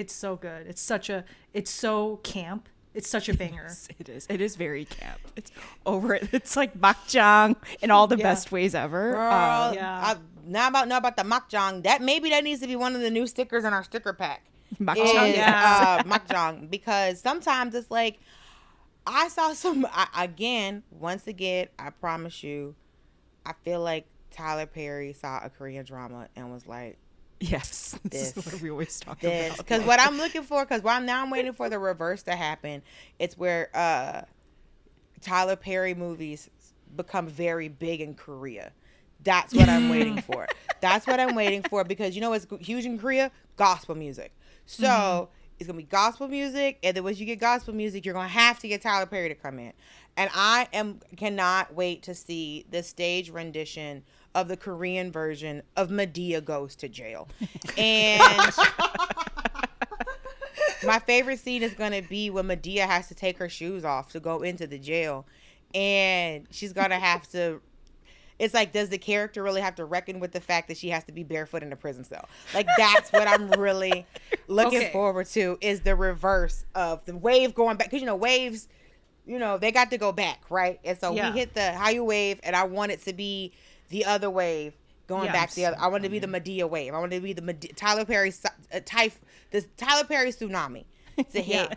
It's so good. It's so camp. It's such a banger. It is. It is very camp. It's over it. It's like makjang in all the best ways ever. Girl, now about the makjang. That needs to be one of the new stickers in our sticker pack. Makjang, makjang, because sometimes it's like I saw once again, I promise you, I feel like Tyler Perry saw a Korean drama and was like, yes, this is what we always talk about. Because what I'm looking for, I'm waiting for the reverse to happen. It's where Tyler Perry movies become very big in Korea. That's what I'm waiting for. That's what I'm waiting for, because you know what's huge in Korea? Gospel music. So it's going to be gospel music, and then once you get gospel music, you're going to have to get Tyler Perry to come in. And I cannot wait to see the stage rendition of the Korean version of Madea Goes to Jail. And my favorite scene is going to be when Madea has to take her shoes off to go into the jail. And she's going to have to, it's like, does the character really have to reckon with the fact that she has to be barefoot in a prison cell? Like, that's what I'm really looking forward to, is the reverse of the wave going back. Because, waves, they got to go back, right? And so we hit the Hallyu wave, and I want it to be the other wave going back the other. I want it to be the Madea wave. I want it to be the Tyler Perry the Tyler Perry tsunami to hit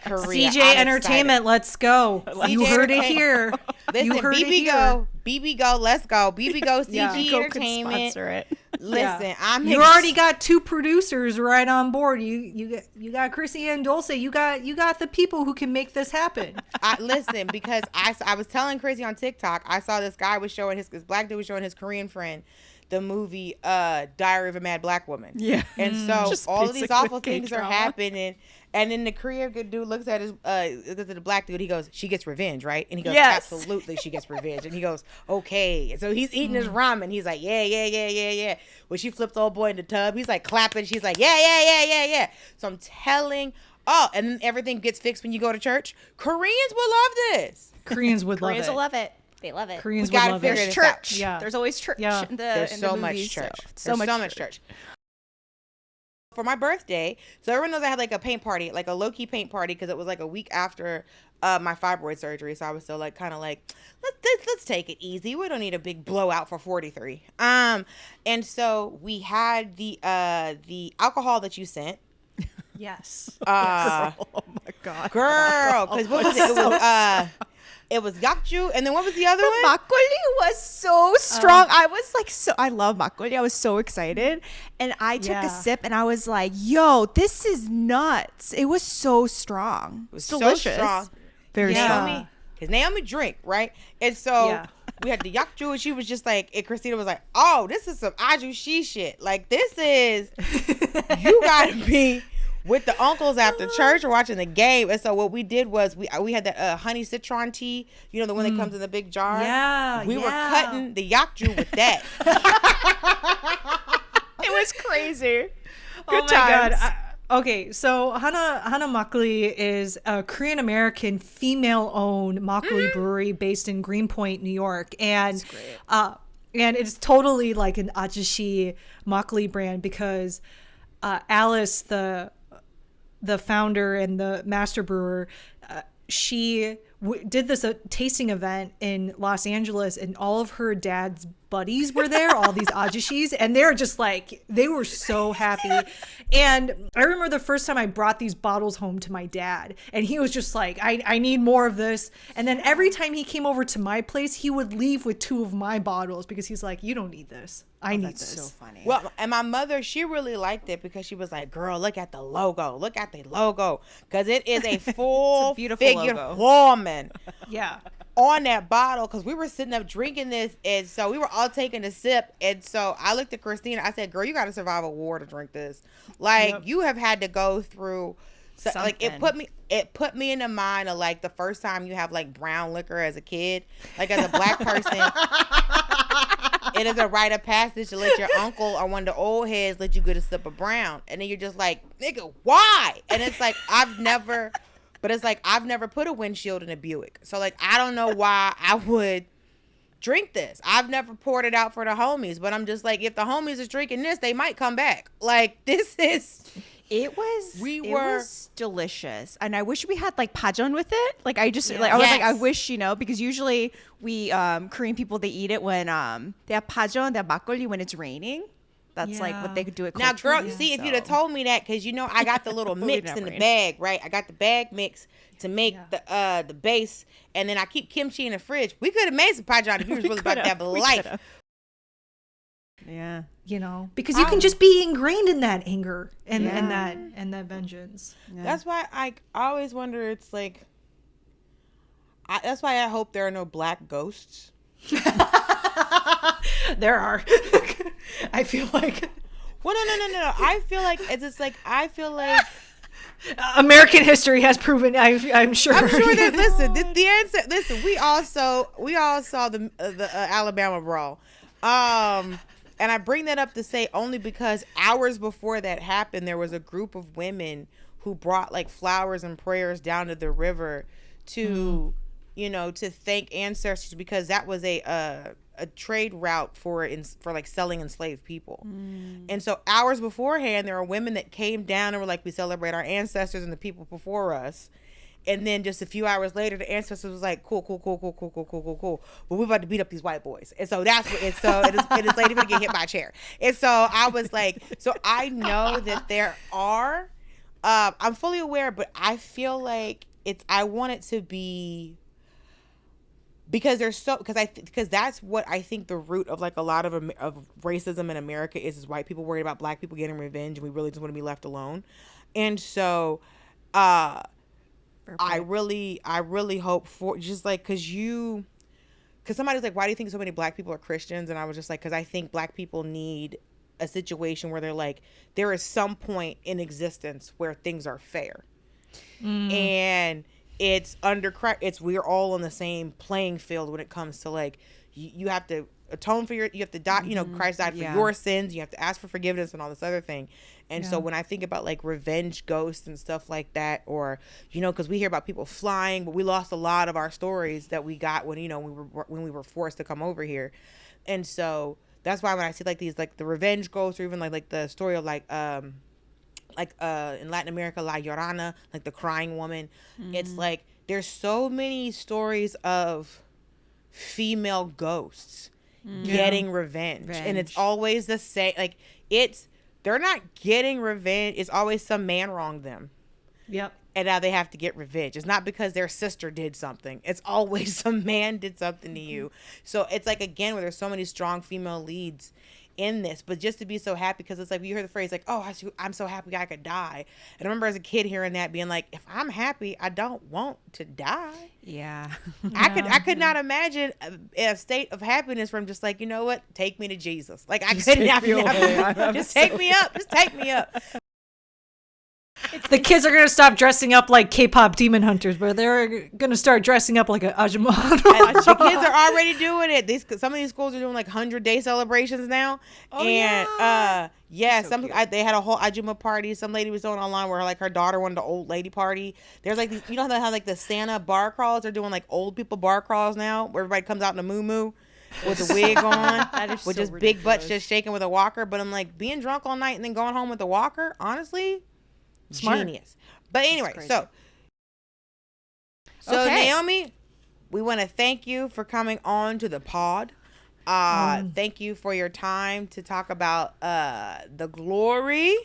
Korea. CJ Entertainment, let's go. You heard it here. Listen, you heard BB it go, BB go, let's go. BB go, CG Could Entertainment. sponsor it. Listen, you already got 2 producers right on board. You got Chrissy and Dulce. You got the people who can make this happen. Listen, because I was telling Chrissy on TikTok, I saw this guy was showing this black dude was showing his Korean friend the movie Diary of a Mad Black Woman. Yeah. And so all of these awful things K-drama. are happening. And then the Korean good dude looks at the black dude. He goes, "She gets revenge, right?" And he goes, Yes. "Absolutely, she gets revenge." And he goes, "Okay." And so he's eating his ramen. He's like, "Yeah." When she flips the old boy in the tub, he's like clapping. She's like, "Yeah." So I'm telling. Oh, and then everything gets fixed when you go to church. Koreans will love this. Koreans would love it. Koreans will love it. They love it. Koreans We gotta would love figure it. this There's out. church. Yeah. There's always church. Yeah. In the, There's in so the much movies, church. So There's much so much church. For my birthday, so everyone knows I had like a paint party, like a low-key paint party, because it was like a week after my fibroid surgery. So I was still like kind of like, let's take it easy. We don't need a big blowout for 43. And so we had the alcohol that you sent. Yes. Oh my god, Girl, because what was it? It was yakju, and then what was the other one? Makgeolli was so strong. I was like, I love makgeolli. I was so excited, and I took a sip, and I was like, "Yo, this is nuts!" It was so strong. It was delicious. So strong. Very strong. Because Naomi drink, right? And so we had the yakju, and she was just like, and Christina was like, "Oh, this is some ajushi shit. Like, this is, you gotta be with the uncles after church or watching the game." And so what we did was we had that honey citron tea, the one that comes in the big jar. Yeah, we were cutting the yakju with that. It was crazy. Oh Good my times. god. Okay, so Hana Makgeolli is a Korean American female-owned makgeolli brewery based in Greenpoint, New York, and it's totally like an ajushi makgeolli brand, because Alice, the founder and the master brewer, she did this tasting event in Los Angeles, and all of her dad's buddies were there, all these ajushis, and they're just like, they were so happy. And I remember the first time I brought these bottles home to my dad, and he was just like, I need more of this. And then every time he came over to my place, he would leave with 2 of my bottles, because he's like, you don't need this. I need this. So funny. Well, and my mother, she really liked it, because she was like, "Girl, look at the logo. Look at the logo." Because it is a full beautiful figured logo. woman Yeah. on that bottle, because we were sitting up drinking this, and so we were all taking a sip. And so I looked at Christina. I said, "Girl, you got to survive a war to drink this. Like, you have had to go through." So, like, it put me in the mind of like the first time you have like brown liquor as a kid, like as a black person. It is a rite of passage to let your uncle or one of the old heads let you get a sip of brown, and then you're just like, "Nigga, why?" And it's like, I've never put a windshield in a Buick, so like I don't know why I would drink this. I've never poured it out for the homies, but I'm just like, if the homies is drinking this, they might come back. Like, this is. It was delicious, and I wish we had like pajeon with it. Like I was like, I wish, because usually we Korean people, they eat it when they have pajeon, they have makgeolli when it's raining. That's like what they could do it. Now, girl, see, if you'd have told me that, because I got the little mix in the bag, right? I got the bag mix to make the base, and then I keep kimchi in the fridge. We could have made some pajeon if you was really about to have a life. Yeah. Because you can just be ingrained in that anger and that vengeance. Yeah. That's why I always wonder, it's like, that's why I hope there are no black ghosts. There are. I feel like. Well, no. I feel like American history has proven. I'm sure. I'm sure that the answer. Listen, we all saw the Alabama brawl. And I bring that up to say only because hours before that happened, there was a group of women who brought like flowers and prayers down to the river to, to thank ancestors, because that was a trade route for like selling enslaved people. And so hours beforehand, there are women that came down and were like, we celebrate our ancestors and the people before us. And then just a few hours later, the ancestors was like, cool. But we're about to beat up these white boys. And so that's what it's. So it is lady gonna get hit by a chair. And so I was like, so I know that there are. I'm fully aware, but I feel like I want it to be, because because that's what I think the root of like a lot of racism in America is white people worried about black people getting revenge, and we really just want to be left alone. And so, I really hope for, just like, because somebody's like, why do you think so many black people are Christians? And I was just like, because I think black people need a situation where they're like, there is some point in existence where things are fair. And we're all on the same playing field when it comes to like, you have to atone for you have to die, Christ died for your sins, you have to ask for forgiveness and all this other thing. And so when I think about like revenge ghosts and stuff like that, or because we hear about people flying, but we lost a lot of our stories that we got when we were forced to come over here. And so that's why when I see like these, like the revenge ghosts, or even like the story of like in Latin America, La Llorona, like the crying woman, it's like there's so many stories of female ghosts getting revenge, and it's always the same. Like they're not getting revenge. It's always some man wronged them. Yep. And now they have to get revenge. It's not because their sister did something. It's always some man did something to you. So it's like, again, where there's so many strong female leads in this, but just to be so happy, because it's like, you hear the phrase like, oh, I'm so happy I could die. And I remember as a kid hearing that, being like, if I'm happy, I don't want to die. Yeah. I could not imagine a state of happiness from just like, you know what, take me to Jesus. Like I couldn't just take me up. Just take me up. The kids are gonna stop dressing up like K-pop demon hunters, but they're gonna start dressing up like an Ajumma. The kids are already doing it. Some of these schools are doing like 100-day celebrations now. Oh, and So they had a whole Ajumma party. Some lady was doing online where like her daughter wanted the old lady party. There's like these, how like the Santa bar crawls are doing like old people bar crawls now, where everybody comes out in a muumuu with a wig on, with just big butts just shaking with a walker. But I'm like, being drunk all night and then going home with a walker, honestly. Smart. Genius. But anyway, so Naomi, we want to thank you for coming on to the pod. Thank you for your time to talk about the glory.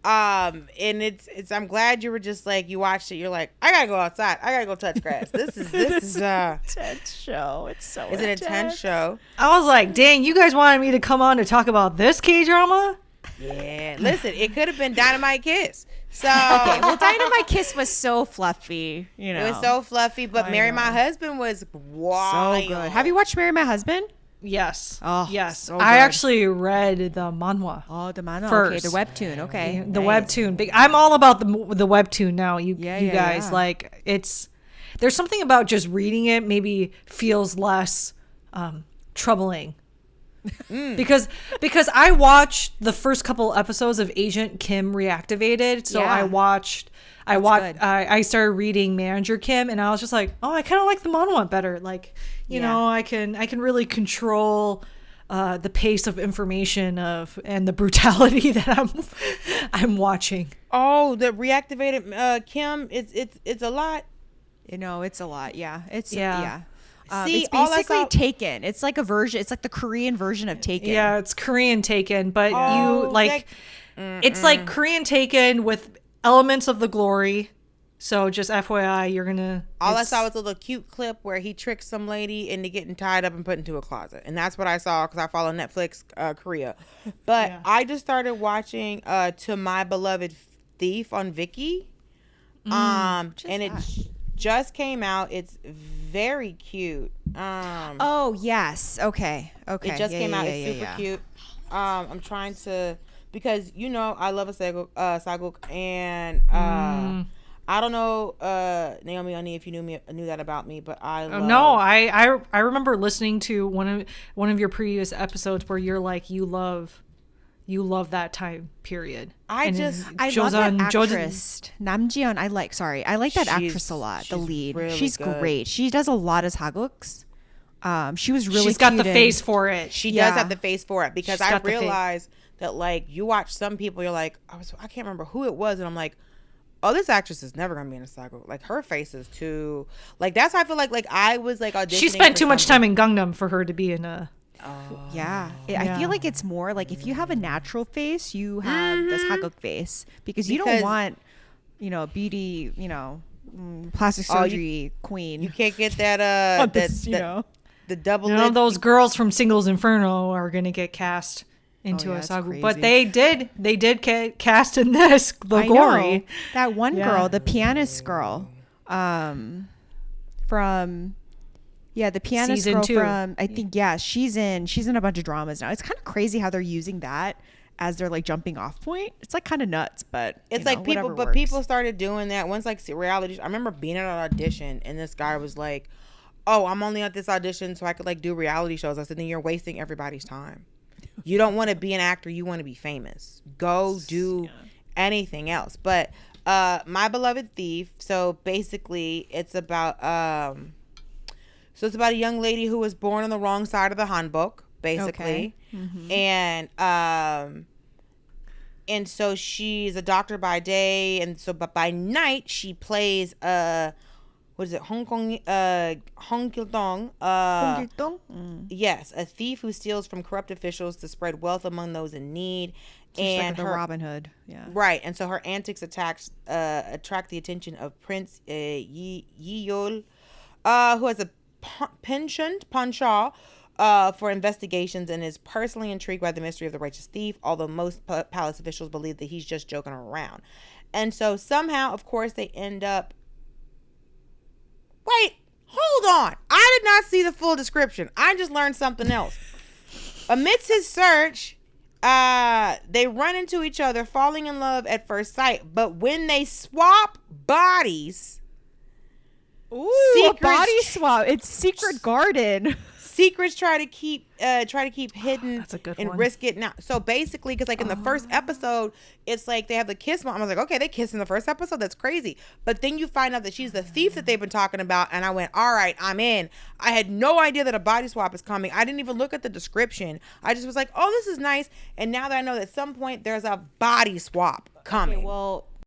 And it's I'm glad you were just like, you watched it, you're like, I gotta go outside, I gotta go touch grass. This is intense show. It's an intense show. I was like, dang, you guys wanted me to come on to talk about this K-drama? Yeah, listen, it could have been Dynamite Kiss. So okay, well, Dynamite Kiss was so fluffy, It was so fluffy, but Marry My Husband was wild. So good. Have you watched Marry My Husband? Yes. Oh, yes. So I actually read the manhwa. Oh, the manhwa. First. Okay, the webtoon. Okay, the webtoon. I'm all about the webtoon now. You guys, like, there's something about just reading it maybe feels less troubling. Because I watched the first couple episodes of Agent Kim Reactivated, so I started reading Manager Kim, and I was just like, oh, I kind of like the manhwa better. Like, you know, I can really control the pace of information and the brutality that I'm watching. Oh, the reactivated Kim, it's a lot. You know, it's a lot. Yeah, it's Yeah. See, it's basically Taken. It's like a version. It's like the Korean version of Taken. Yeah, it's Korean Taken, but it's like Korean Taken with elements of the glory. So just FYI, you're gonna. All I saw was a little cute clip where he tricked some lady into getting tied up and put into a closet, and that's what I saw because I follow Netflix Korea. But I just started watching To My Beloved Thief on Viki, and it just came out. It's very cute. Oh yes, okay. It just came out. It's super cute. I'm trying to because I love a saguk and I don't know, Naomi Unnie, if you knew that about me, but I love. No, I remember listening to one of your previous episodes where you're like you love that time period. I love that actress Nam Ji-yeon. I like that actress a lot. The lead, really she's good. Great. She does a lot of saguks. She was really. She's got the face for it. She does have the face for it because I realized that like you watch some people, you're like I can't remember who it was, and I'm like. Oh, this actress is never gonna be in a saga. Like her face is too. Like that's how I feel like I was like auditioning. She spent too much time in Gangnam for her to be in a. Yeah. I feel like it's more like if you have a natural face, you have this haguk face because you don't want, beauty, plastic surgery queen. You can't get that. The double. Those girls from Singles Inferno are gonna get cast into a sagu, but they did cast in this the glory. That one girl, the pianist girl, from the pianist Season girl 2. from I think she's in a bunch of dramas now. It's kind of crazy how they're using that as their like jumping off point. It's like kind of nuts, but it's like people started doing that once like reality. I remember being at an audition and this guy was like, "Oh, I'm only at this audition so I could like do reality shows." I said, "Then you're wasting everybody's time." You don't want to be an actor. You want to be famous. Go do anything else. But My Beloved Thief. So basically, it's about a young lady who was born on the wrong side of the hanbok, basically, and so she's a doctor by day, and so but by night she plays what is it? Hongkildong. Yes, a thief who steals from corrupt officials to spread wealth among those in need. She's like her Robin Hood. Yeah. Right, and so her antics attract the attention of Prince Yeyol, who has a penchant for investigations and is personally intrigued by the mystery of the righteous thief. Although most palace officials believe that he's just joking around, and so somehow, of course, they end up. Wait, hold on. I did not see the full description. I just learned something else. Amidst his search, they run into each other, falling in love at first sight. But when they swap bodies... Ooh, a body swap. It's Secret Garden. Secrets try to keep hidden That's a good and one. risk it now. So basically, because like in the first episode, it's like they have the kiss moment. I was like, okay, they kissed in the first episode. That's crazy. But then you find out that she's the thief that they've been talking about, and I went, all right, I'm in. I had no idea that a body swap is coming. I didn't even look at the description. I just was like, oh, this is nice. And now that I know that at some point there's a body swap coming. Okay, well,